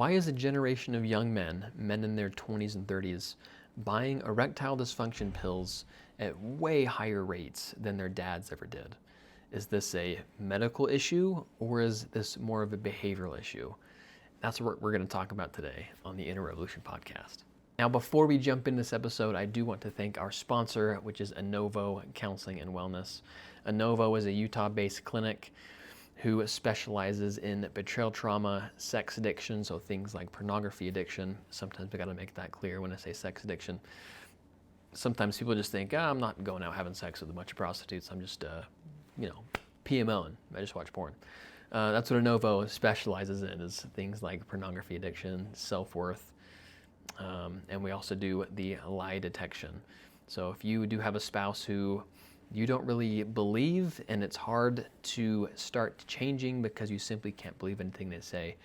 Why is a generation of young men in their 20s and 30s, buying erectile dysfunction pills at way higher rates than their dads ever did? Is this a medical issue or is this more of a behavioral issue? That's what we're going to talk about today on the Inner Revolution podcast. Now, before we jump into this episode, I do want to thank our sponsor, which is Anovo Counseling and Wellness. Anovo is a Utah-based clinic who specializes in betrayal trauma, sex addiction, so things like pornography addiction. Sometimes we got to make that clear when I say sex addiction. Sometimes people just think, I'm not going out having sex with a bunch of prostitutes. I'm just, PMOing. I just watch porn. That's what Anovo specializes in, is things like pornography addiction, self-worth, and we also do the lie detection. So if you do have a spouse who you don't really believe and it's hard to start changing because you simply can't believe anything they say,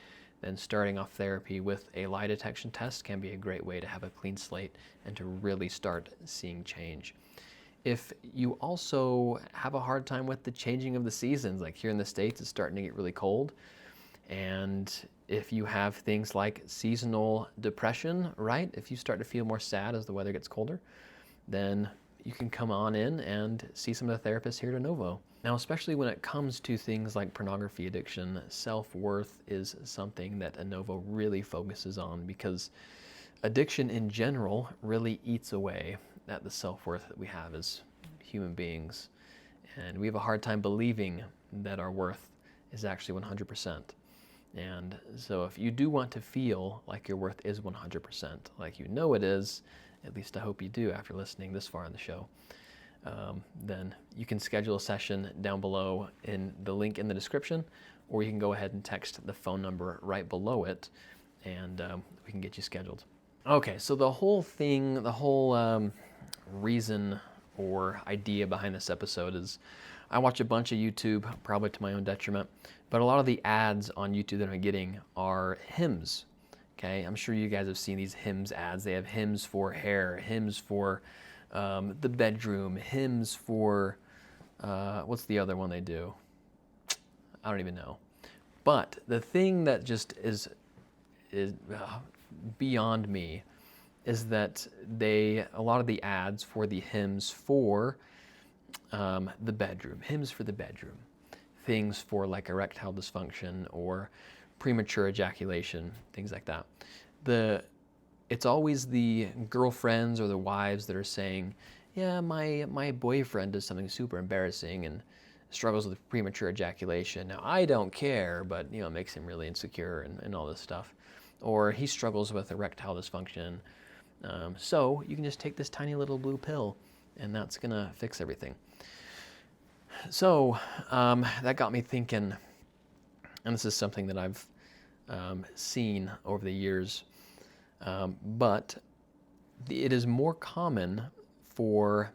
then starting off therapy with a lie detection test can be a great way to have a clean slate and to really start seeing change. If you also have a hard time with the changing of the seasons, like here in the States, it's starting to get really cold. And if you have things like seasonal depression, right? If you start to feel more sad as the weather gets colder, then you can come on in and see some of the therapists here at Anovo. Now, especially when it comes to things like pornography addiction, self-worth is something that Anovo really focuses on, because addiction in general really eats away at the self-worth that we have as human beings. And we have a hard time believing that our worth is actually 100%. And so if you do want to feel like your worth is 100%, like you know it is, at least I hope you do after listening this far in the show, then you can schedule a session down below in the link in the description, or you can go ahead and text the phone number right below it, and we can get you scheduled. Okay, so the whole thing, the whole reason or idea behind this episode is I watch a bunch of YouTube, probably to my own detriment, but a lot of the ads on YouTube that I'm getting are hymns. Okay, I'm sure you guys have seen these hymns ads. They have hymns for hair, hymns for the bedroom, hymns for, what's the other one they do? I don't even know. But the thing that just is beyond me is that a lot of the ads for the hymns for the bedroom, hymns for the bedroom, things for like erectile dysfunction or premature ejaculation, things like that. It's always the girlfriends or the wives that are saying, yeah, my boyfriend does something super embarrassing and struggles with premature ejaculation. Now, I don't care, but it makes him really insecure and all this stuff. Or he struggles with erectile dysfunction. So you can just take this tiny little blue pill and that's gonna fix everything. So that got me thinking, and this is something that I've seen over the years, but it is more common for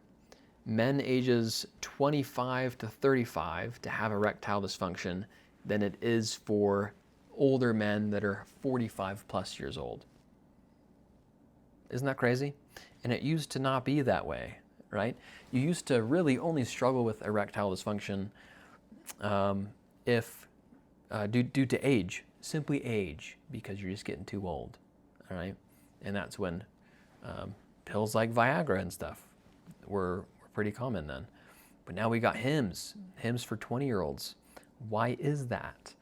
men ages 25 to 35 to have erectile dysfunction than it is for older men that are 45 plus years old. Isn't that crazy? And it used to not be that way, right? You used to really only struggle with erectile dysfunction if due to age, simply age, because you're just getting too old, all right? And that's when pills like Viagra and stuff were pretty common then. But now we got hymns for 20-year-olds. Why is that?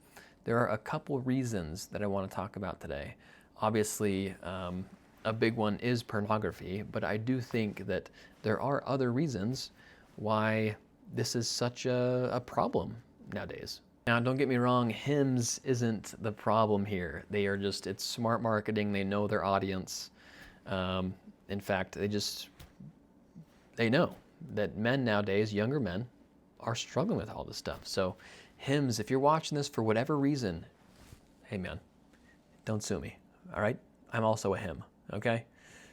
There are a couple reasons that I want to talk about today. Obviously, a big one is pornography, but I do think that there are other reasons why this is such a problem nowadays. Now, don't get me wrong, hymns isn't the problem here. It's smart marketing. They know their audience. In fact, they know that men nowadays, younger men, are struggling with all this stuff. So hymns, if you're watching this for whatever reason, hey man, don't sue me, all right? I'm also a hymn, okay?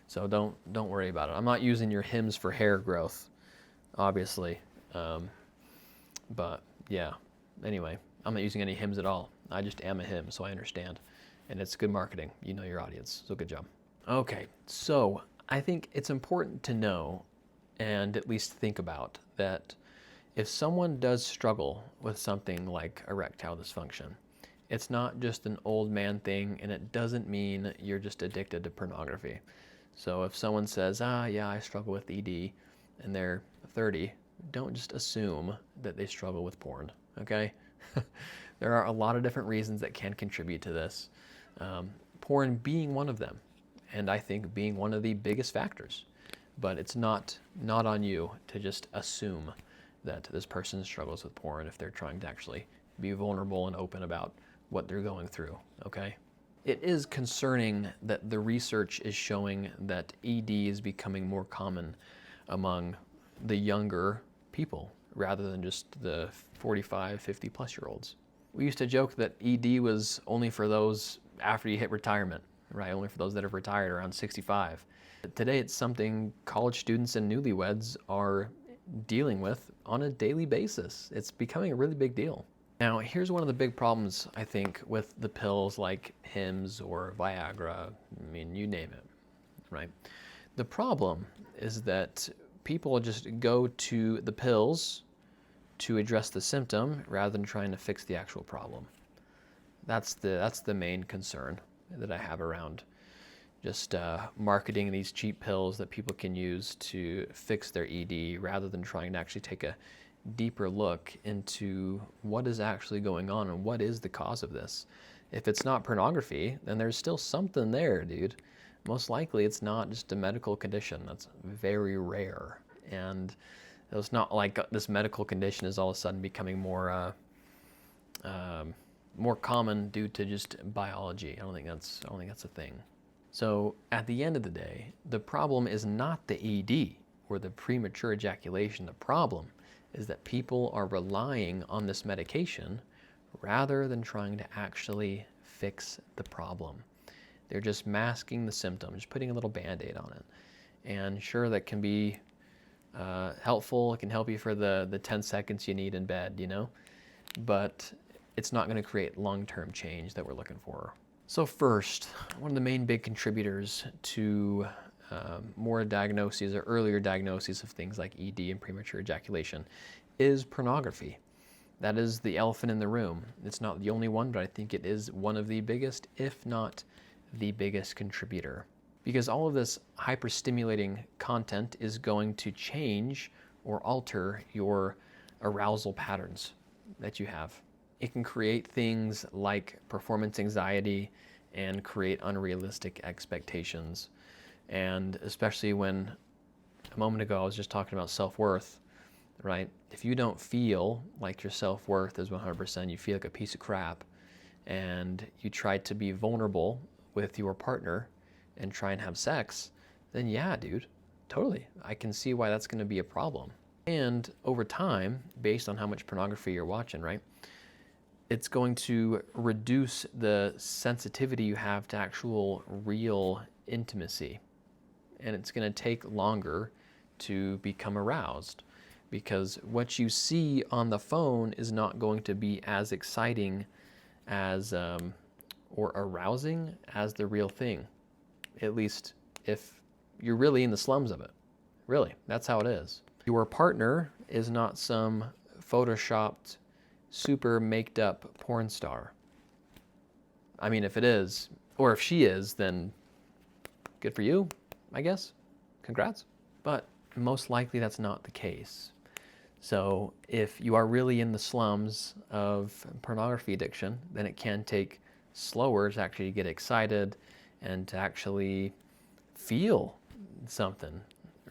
So don't worry about it. I'm not using your hymns for hair growth, obviously. But yeah, anyway, I'm not using any hymns at all. I just am a hymn, so I understand. And it's good marketing. You know your audience, so good job. Okay, so I think it's important to know and at least think about that if someone does struggle with something like erectile dysfunction, It's not just an old man thing, and it doesn't mean you're just addicted to pornography. So if someone says, yeah, I struggle with ED, and they're 30, don't just assume that they struggle with porn, okay? There are a lot of different reasons that can contribute to this, porn being one of them, and I think being one of the biggest factors. But it's not on you to just assume that this person struggles with porn if they're trying to actually be vulnerable and open about what they're going through, okay? It is concerning that the research is showing that ED is becoming more common among the younger people rather than just the 45, 50 plus year olds. We used to joke that ED was only for those after you hit retirement, right? Only for those that have retired around 65. Today it's something college students and newlyweds are dealing with on a daily basis. It's becoming a really big deal. Now, here's one of the big problems, I think, with the pills like Hims or Viagra. I mean, you name it, right? The problem is that people just go to the pills to address the symptom rather than trying to fix the actual problem. That's the main concern that I have around just marketing these cheap pills that people can use to fix their ED rather than trying to actually take a deeper look into what is actually going on and what is the cause of this. If it's not pornography, then there's still something there, dude. Most likely it's not just a medical condition. That's very rare. And it's not like this medical condition is all of a sudden becoming more common due to just biology. I don't think that's a thing. So at the end of the day, the problem is not the ED or the premature ejaculation. The problem is that people are relying on this medication rather than trying to actually fix the problem. They're just masking the symptom, just putting a little Band-Aid on it. And sure, that can be helpful. It can help you for the 10 seconds you need in bed, you know? But it's not going to create long-term change that we're looking for. So first, one of the main big contributors to more diagnoses or earlier diagnoses of things like ED and premature ejaculation is pornography. That is the elephant in the room. It's not the only one, but I think it is one of the biggest, if not the biggest contributor. Because all of this hyperstimulating content is going to change or alter your arousal patterns that you have. It can create things like performance anxiety and create unrealistic expectations. And especially when a moment ago I was just talking about self-worth, right? If you don't feel like your self-worth is 100%, you feel like a piece of crap, and you try to be vulnerable with your partner and try and have sex, then yeah, dude, totally. I can see why that's going to be a problem. And over time, based on how much pornography you're watching, right? It's going to reduce the sensitivity you have to actual real intimacy. And it's going to take longer to become aroused because what you see on the phone is not going to be as exciting as or arousing as the real thing. At least if you're really in the slums of it. Really, that's how it is. Your partner is not some photoshopped, super maked up porn star. I mean, if it is, or if she is, then good for you, I guess. Congrats. But most likely that's not the case. So if you are really in the slums of pornography addiction, then it can take slower to actually get excited and to actually feel something,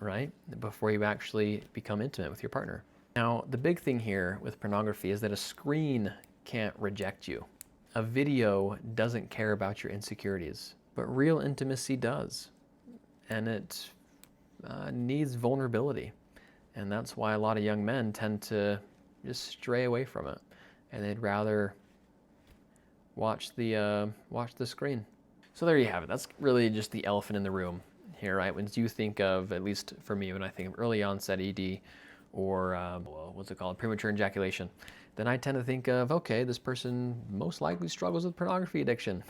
right? Before you actually become intimate with your partner. Now, the big thing here with pornography is that a screen can't reject you. A video doesn't care about your insecurities, but real intimacy does. And it needs vulnerability. And that's why a lot of young men tend to just stray away from it. And they'd rather watch the screen. So there you have it. That's really just the elephant in the room here, right? When you think of, at least for me, when I think of early onset ED, or what's it called, premature ejaculation, then I tend to think of, okay, this person most likely struggles with pornography addiction.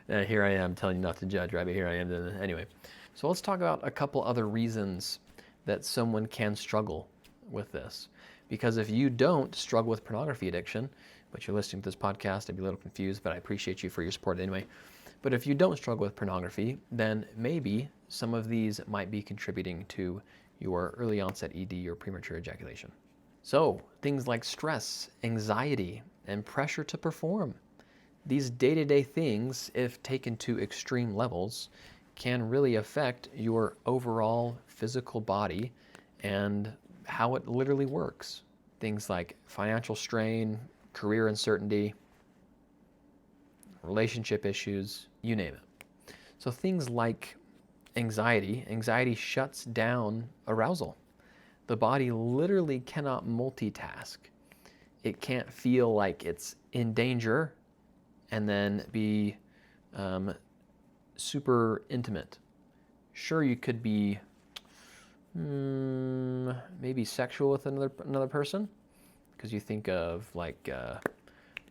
Here I am telling you not to judge, right? But here I am. Anyway, so let's talk about a couple other reasons that someone can struggle with this. Because if you don't struggle with pornography addiction, but you're listening to this podcast, I'd be a little confused, but I appreciate you for your support anyway. But if you don't struggle with pornography, then maybe some of these might be contributing to your early onset ED or premature ejaculation. So things like stress, anxiety, and pressure to perform. These day-to-day things, if taken to extreme levels, can really affect your overall physical body and how it literally works. Things like financial strain, career uncertainty, relationship issues, you name it. So things like anxiety shuts down arousal. The body literally cannot multitask. It can't feel like it's in danger and then be super intimate. Sure, you could be maybe sexual with another person, because you think of like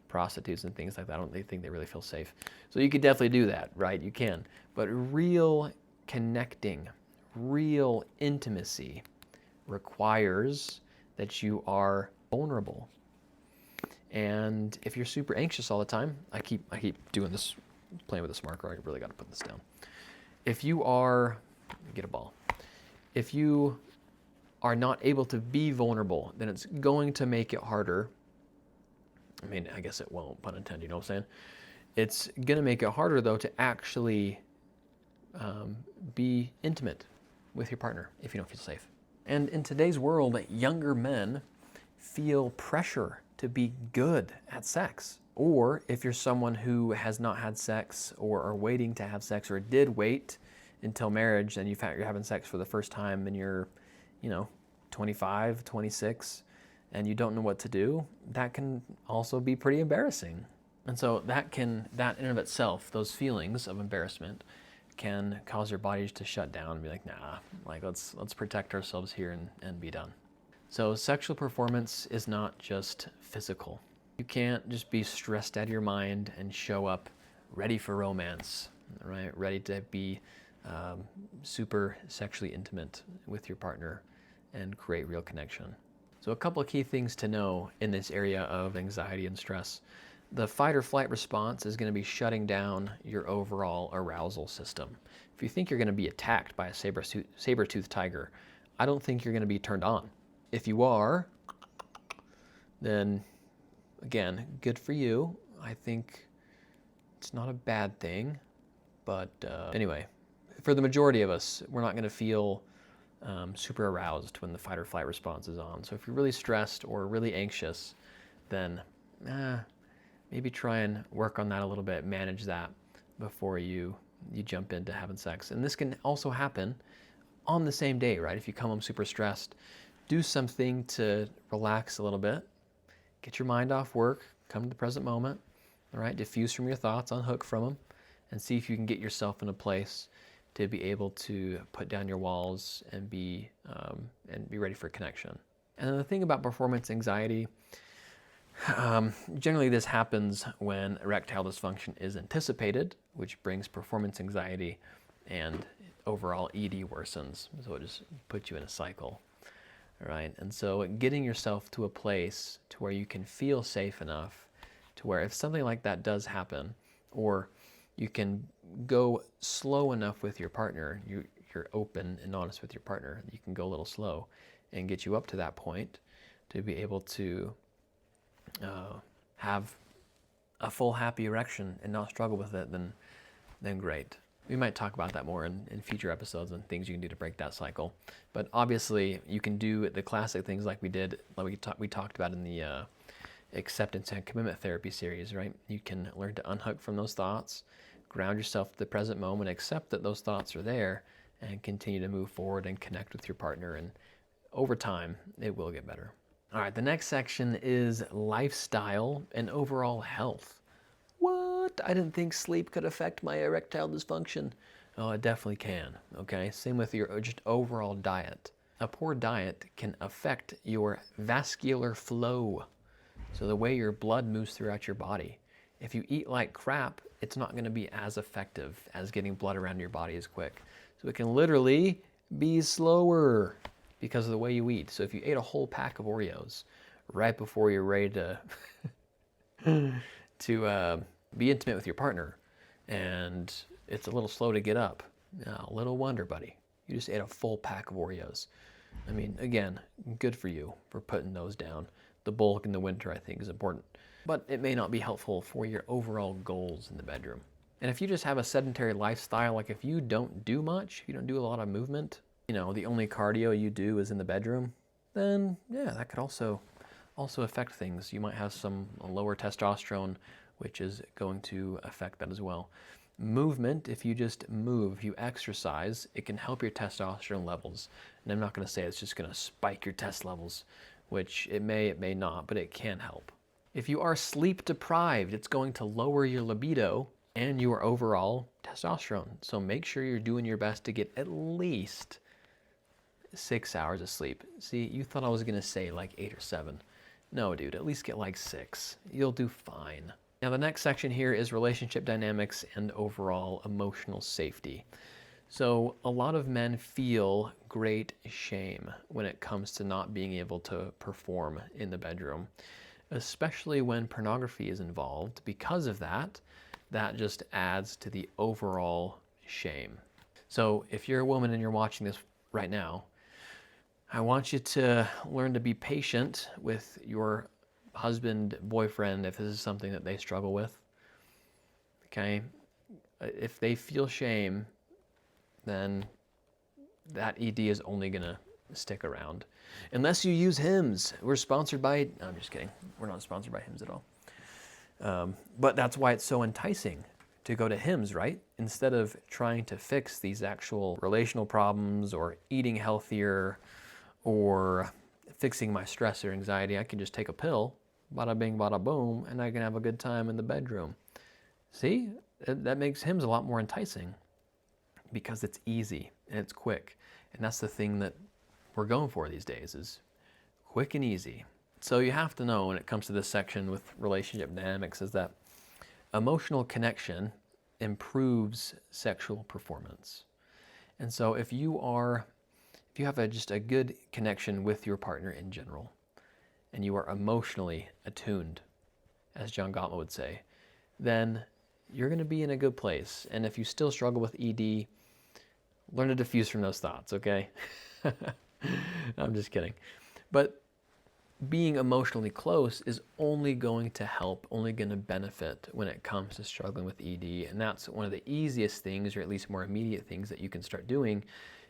prostitutes and things like that. I don't think they really feel safe. So you could definitely do that, right? You can. But real connecting, real intimacy requires that you are vulnerable. And if you're super anxious all the time, I keep doing this, playing with this marker. I really got to put this down. If you are, get a ball. If you are not able to be vulnerable, then it's going to make it harder. I mean, I guess it won't, pun intended, you know what I'm saying? It's going to make it harder, though, to actually be intimate with your partner if you don't feel safe. And in today's world, younger men feel pressure to be good at sex. Or if you're someone who has not had sex or are waiting to have sex or did wait until marriage and you're having sex for the first time and you're, 25, 26, and you don't know what to do, that can also be pretty embarrassing. And so that in and of itself, those feelings of embarrassment can cause your bodies to shut down and be like, nah, like let's protect ourselves here and be done. So sexual performance is not just physical. You can't just be stressed out of your mind and show up ready for romance, right? Ready to be super sexually intimate with your partner and create real connection. So a couple of key things to know in this area of anxiety and stress. The fight or flight response is going to be shutting down your overall arousal system. If you think you're going to be attacked by a saber-toothed tiger, I don't think you're going to be turned on. If you are, then again, good for you. I think it's not a bad thing. But anyway, for the majority of us, we're not going to feel super aroused when the fight or flight response is on. So if you're really stressed or really anxious, then maybe try and work on that a little bit, manage that before you jump into having sex. And this can also happen on the same day, right? If you come home super stressed, do something to relax a little bit, get your mind off work, come to the present moment, all right? Diffuse from your thoughts, unhook from them, and see if you can get yourself in a place to be able to put down your walls and be ready for connection. And then the thing about performance anxiety, generally this happens when erectile dysfunction is anticipated, which brings performance anxiety, and overall ED worsens. So it just puts you in a cycle, right? And so getting yourself to a place to where you can feel safe enough to where if something like that does happen, or you can go slow enough with your partner, you're open and honest with your partner, you can go a little slow and get you up to that point to be able to have a full happy erection and not struggle with it, then great. We might talk about that more in future episodes and things you can do to break that cycle. But obviously, you can do the classic things like we talked about in the acceptance and commitment therapy series, right? You can learn to unhook from those thoughts, ground yourself to the present moment, accept that those thoughts are there, and continue to move forward and connect with your partner. And over time, it will get better. All right, the next section is lifestyle and overall health. What? I didn't think sleep could affect my erectile dysfunction. Oh, it definitely can, okay? Same with your just overall diet. A poor diet can affect your vascular flow, so the way your blood moves throughout your body. If you eat like crap, it's not going to be as effective as getting blood around your body as quick. So it can literally be slower because of the way you eat. So if you ate a whole pack of Oreos right before you're ready to to be intimate with your partner, and it's a little slow to get up. Now, little wonder, buddy. You just ate a full pack of Oreos. I mean, again, good for you for putting those down. The bulk in the winter, I think, is important. But it may not be helpful for your overall goals in the bedroom. And if you just have a sedentary lifestyle, like if you don't do much, you don't do a lot of movement, the only cardio you do is in the bedroom, then yeah, that could also affect things. You might have some lower testosterone, which is going to affect that as well. Movement, if you just move, if you exercise, it can help your testosterone levels. And I'm not going to say it's just going to spike your test levels, which it may not, but it can help. If you are sleep deprived, it's going to lower your libido and your overall testosterone. So make sure you're doing your best to get at least 6 hours of sleep. See, you thought I was going to say like 8 or 7. No, dude, at least get like 6. You'll do fine. Now, the next section here is relationship dynamics and overall emotional safety. So a lot of men feel great shame when it comes to not being able to perform in the bedroom, especially when pornography is involved. Because of that, that just adds to the overall shame. So if you're a woman and you're watching this right now, I want you to learn to be patient with your husband, boyfriend, if this is something that they struggle with. Okay? If they feel shame, then that ED is only going to stick around. Unless you use Hims. We're sponsored by... No, I'm just kidding. We're not sponsored by Hims at all. But that's why it's so enticing to go to Hims, right? Instead of trying to fix these actual relational problems or eating healthier or fixing my stress or anxiety, I can just take a pill, bada bing, bada boom, and I can have a good time in the bedroom. See? That makes Hims a lot more enticing because it's easy and it's quick. And that's the thing that we're going for these days, is quick and easy. So you have to know when it comes to this section with relationship dynamics is that emotional connection improves sexual performance. And so if you have just a good connection with your partner in general, and you are emotionally attuned, as John Gottman would say, then you're going to be in a good place. And if you still struggle with ED, learn to diffuse from those thoughts, okay? I'm just kidding. But being emotionally close is only going to help, only going to benefit when it comes to struggling with ED. And that's one of the easiest things, or at least more immediate things that you can start doing,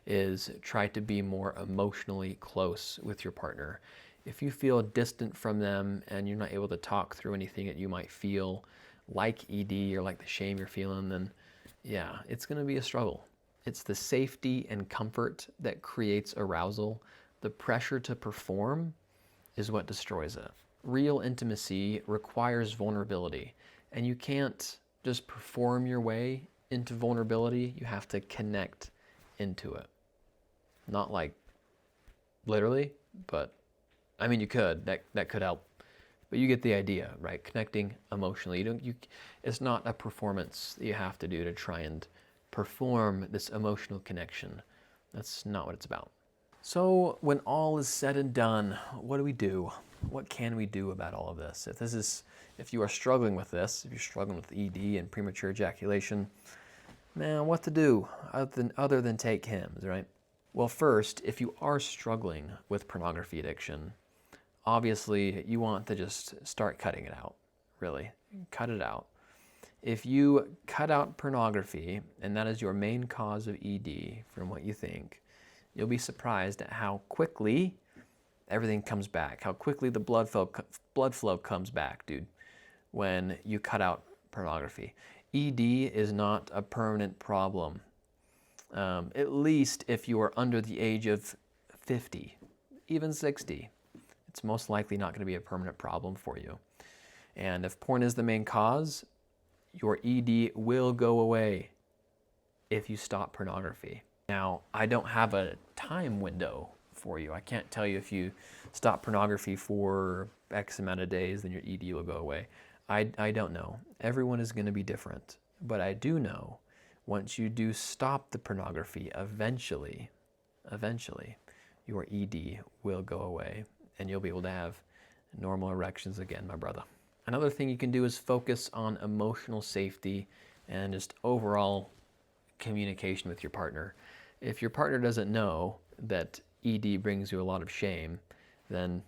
is try to be more emotionally close with your partner. If you feel distant from them and you're not able to talk through anything that you might feel like ED or like the shame you're feeling, then yeah, it's going to be a struggle. It's the safety and comfort that creates arousal. The pressure to perform is what destroys it. Real intimacy requires vulnerability, and you can't just perform your way into vulnerability. You have to connect into it. Not like literally, but I mean, you could. That could help. But you get the idea, right? Connecting emotionally. It's not a performance that you have to do to try and perform this emotional connection. That's not what it's about. So when all is said and done, what do we do? What can we do about all of this? If you are struggling with this, if you're struggling with ED and premature ejaculation, man, what to do other than take Hims, right? Well, first, if you are struggling with pornography addiction, obviously you want to just start cutting it out, really. Cut it out. If you cut out pornography, and that is your main cause of ED, from what you think, you'll be surprised at how quickly everything comes back, how quickly the blood flow comes back, dude, when you cut out pornography. ED is not a permanent problem. At least if you are under the age of 50, even 60, it's most likely not going to be a permanent problem for you. And if porn is the main cause, your ED will go away if you stop pornography. Now, I don't have a time window for you. I can't tell you if you stop pornography for X amount of days, then your ED will go away. I don't know. Everyone is going to be different. But I do know once you do stop the pornography, eventually, your ED will go away and you'll be able to have normal erections again, my brother. Another thing you can do is focus on emotional safety and just overall communication with your partner. If your partner doesn't know that ED brings you a lot of shame, then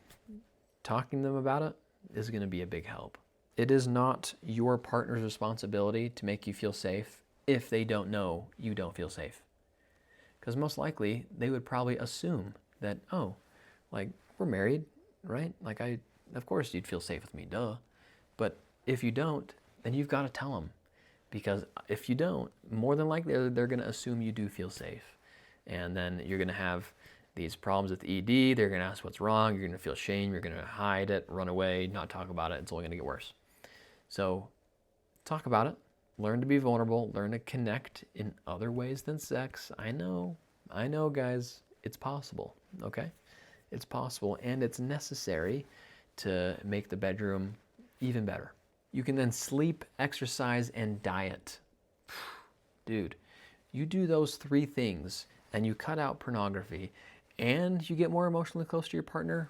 talking to them about it is going to be a big help. It is not your partner's responsibility to make you feel safe if they don't know you don't feel safe. Because most likely they would probably assume that, oh, like, we're married, right? Like, of course you'd feel safe with me, duh. But if you don't, then you've got to tell them. Because if you don't, more than likely they're going to assume you do feel safe. And then you're going to have these problems with ED. They're going to ask what's wrong. You're going to feel shame. You're going to hide it, run away, not talk about it. It's only going to get worse. So talk about it. Learn to be vulnerable. Learn to connect in other ways than sex. I know, guys. It's possible, okay? It's possible, and it's necessary to make the bedroom even better. You can then sleep, exercise, and diet. Dude, you do those 3 things, and you cut out pornography, and you get more emotionally close to your partner,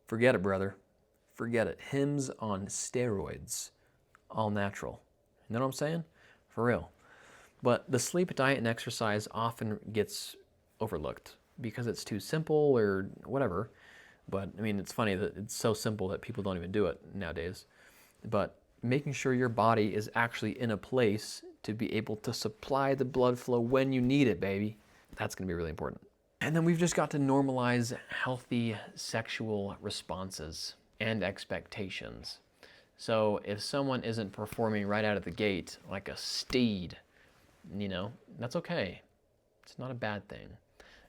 forget it, brother. Forget it. Hims on steroids. All natural. You know what I'm saying? For real. But the sleep, diet, and exercise often gets overlooked because it's too simple or whatever. But I mean, it's funny that it's so simple that people don't even do it nowadays. But making sure your body is actually in a place to be able to supply the blood flow when you need it, baby. That's going to be really important. And then we've just got to normalize healthy sexual responses and expectations. So if someone isn't performing right out of the gate like a steed, that's okay. It's not a bad thing.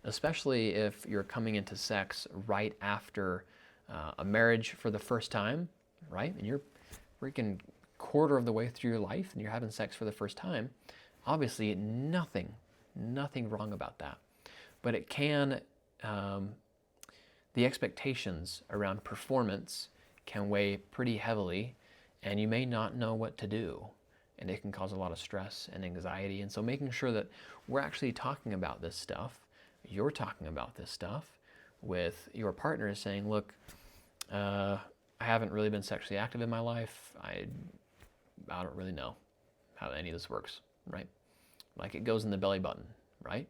Especially if you're coming into sex right after a marriage for the first time, right? And you're freaking quarter of the way through your life and you're having sex for the first time. Obviously, nothing wrong about that. But it can, the expectations around performance can weigh pretty heavily, and you may not know what to do. And it can cause a lot of stress and anxiety. And so making sure that we're actually talking about this stuff, you're talking about this stuff with your partner, is saying, look, I haven't really been sexually active in my life. I don't really know how any of this works, right? Like, it goes in the belly button, right?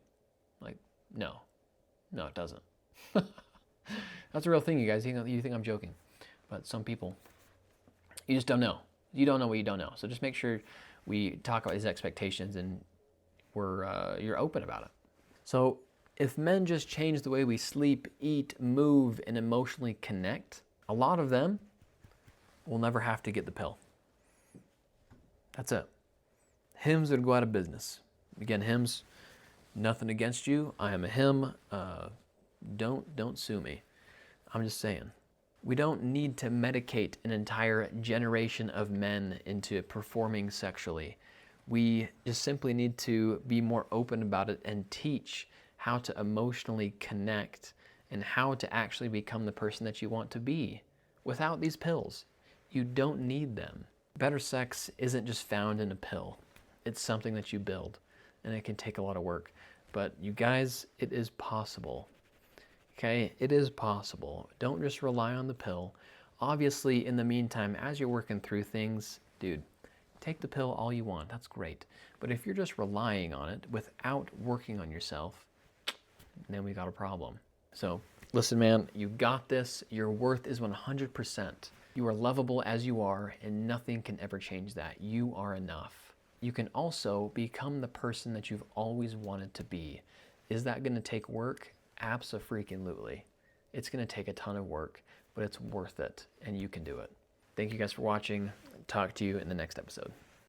Like, no, it doesn't. That's a real thing, you guys. You think I'm joking, but some people, you just don't know. You don't know what you don't know. So just make sure we talk about these expectations and you're open about it. So if men just change the way we sleep, eat, move, and emotionally connect, a lot of them will never have to get the pill. That's it. Hims would go out of business. Again, Hims, nothing against you. I am a Him. Don't sue me. I'm just saying. We don't need to medicate an entire generation of men into performing sexually. We just simply need to be more open about it and teach how to emotionally connect and how to actually become the person that you want to be without these pills. You don't need them. Better sex isn't just found in a pill. It's something that you build, and it can take a lot of work. But you guys, it is possible. Okay, it is possible. Don't just rely on the pill. Obviously, in the meantime, as you're working through things, dude, take the pill all you want. That's great. But if you're just relying on it without working on yourself, then we got a problem. So listen, man, you got this. Your worth is 100%. You are lovable as you are, and nothing can ever change that. You are enough. You can also become the person that you've always wanted to be. Is that going to take work? Abso-freaking-lutely. It's going to take a ton of work, but it's worth it, and you can do it. Thank you guys for watching. Talk to you in the next episode.